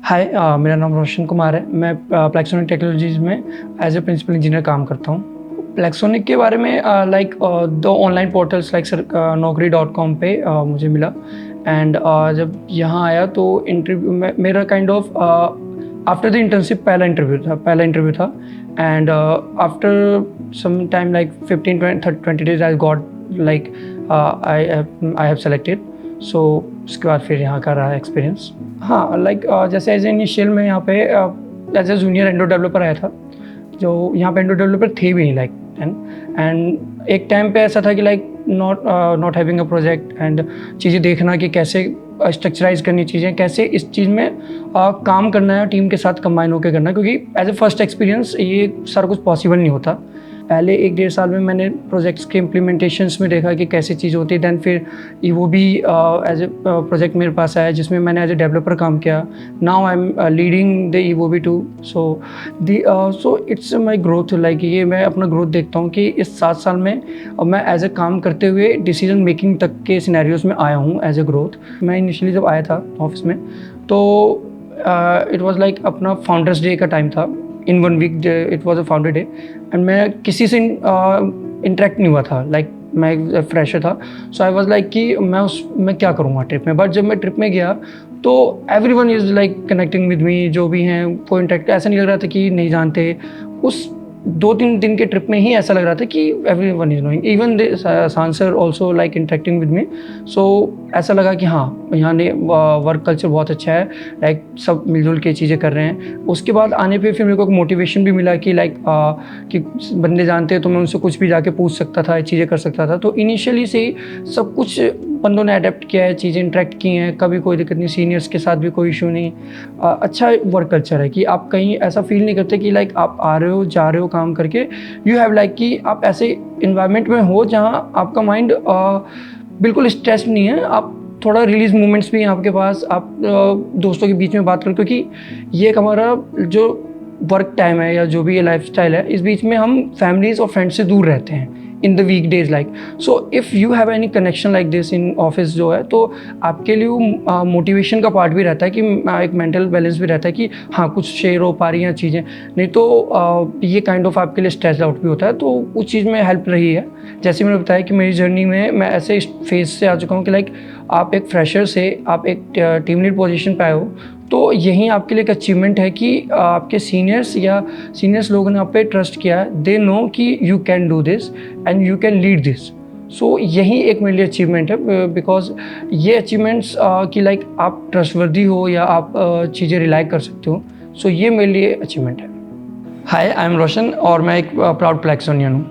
हाय, मेरा नाम रोशन कुमार है। मैं प्लेक्सोनिक टेक्नोलॉजीज़ में एज ए प्रिंसिपल इंजीनियर काम करता हूँ। प्लेक्सोनिक के बारे में दो online portals like sir naukri.com पे मुझे मिला। एंड जब यहाँ आया तो इंटरव्यू में मेरा kind of after the internship पहला इंटरव्यू था। And after some time like 15-20 days I got like I have selected. So उसके बाद फिर यहाँ का रहा एक्सपीरियंस। हाँ, जैसे एज इनिशियल में यहाँ पे as a junior Android developer आया था, जो यहाँ पे एंड्रॉइड डेवलपर थे भी नहीं लाइक एंड एक टाइम पे ऐसा था कि like not having a project and चीज़ें देखना कि कैसे स्ट्रक्चराइज करनी चीज़ें, कैसे इस चीज़ में काम करना है, टीम के साथ कंबाइन होकर करना है, क्योंकि एज ए फर्स्ट एक्सपीरियंस ये सारा कुछ पॉसिबल नहीं होता। पहले 1-1.5 साल में मैंने प्रोजेक्ट्स के इम्प्लीमेंटेशंस में देखा कि कैसी चीज़ होती है। दैन फिर वो भी एज ए प्रोजेक्ट मेरे पास आया जिसमें मैंने एज ए डेवलपर काम किया। Now I am leading the EVOB 2। So it's my growth. Like ये मैं अपना ग्रोथ देखता हूँ कि इस 7 साल में मैं एज ए काम करते हुए डिसीजन मेकिंग तक के सिनेरियोज़ में आया हूँ एज ए ग्रोथ। मैं इनिशियली जब आया था ऑफिस में तो इट वॉज़ लाइक अपना फाउंडर्स डे का टाइम था। In 1 week it was a founder day and मैं किसी से इंटरेक्ट नहीं हुआ था। लाइक मैं एक फ्रेशर था। सो आई वॉज लाइक कि मैं क्या करूँगा ट्रिप में। बट जब मैं ट्रिप में गया तो every one is like connecting with me. जो भी हैं कोई इंटरेक्ट, ऐसा नहीं लग रहा था कि नहीं जानते। उस 2-3 दिन के ट्रिप में ही ऐसा लग रहा था कि everyone is knowing, even सांसर also like interacting with me. So ऐसा लगा कि हाँ, यहाँ ने वर्क कल्चर बहुत अच्छा है, लाइक सब मिलजुल के चीज़ें कर रहे हैं। उसके बाद आने पे फिर मेरे को मोटिवेशन भी मिला कि लाइक कि बंदे जानते हैं तो मैं उनसे कुछ भी जाके पूछ सकता था, चीज़ें कर सकता था। तो इनिशियली से ही सब कुछ बंदों ने अडेप्ट किया है, चीज़ें इंटरेक्ट की हैं, कभी कोई दिक्कत नहीं, सीनियर्स के साथ भी कोई इशू नहीं। अच्छा वर्क कल्चर है कि आप कहीं ऐसा फील नहीं करते कि लाइक आप आ रहे हो जा रहे हो काम करके। यू हैव लाइक कि आप ऐसे इन्वायरमेंट में हो जहाँ आपका माइंड बिल्कुल स्ट्रेस नहीं है। आप थोड़ा रिलीज मूवमेंट्स भी हैं आपके पास, आप दोस्तों के बीच में बात करो, क्योंकि ये एक हमारा जो वर्क टाइम है या जो भी ये लाइफस्टाइल है, इस बीच में हम फैमिलीज़ और फ्रेंड्स से दूर रहते हैं in the weekdays. Like so if you have any connection like this in office जो है, तो आपके लिए वो मोटिवेशन का पार्ट भी रहता है कि एक मेंटल बैलेंस भी रहता है कि हाँ कुछ शेयर हो पा रही हैं चीज़ें। नहीं तो ये काइंड ऑफ आपके लिए स्ट्रेस आउट भी होता है। तो उस चीज़ में हेल्प रही है। जैसे मैंने बताया कि मेरी जर्नी में मैं ऐसे फेज से आ चुका हूँ कि लाइक आप एक फ्रेशर से आप एक टीम लीड पोजीशन पे आए हो, तो यही आपके लिए एक अचीवमेंट है कि आपके सीनियर्स लोगों ने आप पे ट्रस्ट किया है। दे नो कि you can do this and you can lead this. So यही एक मेरे लिए अचीवमेंट है, बिकॉज ये अचीवमेंट्स कि लाइक आप ट्रस्टवर्दी हो या आप चीज़ें रिलाई कर सकते हो। सो ये मेरे लिए अचीवमेंट है। हाय, आई एम रोशन और मैं एक प्राउड प्लेक्सोनियन हूँ।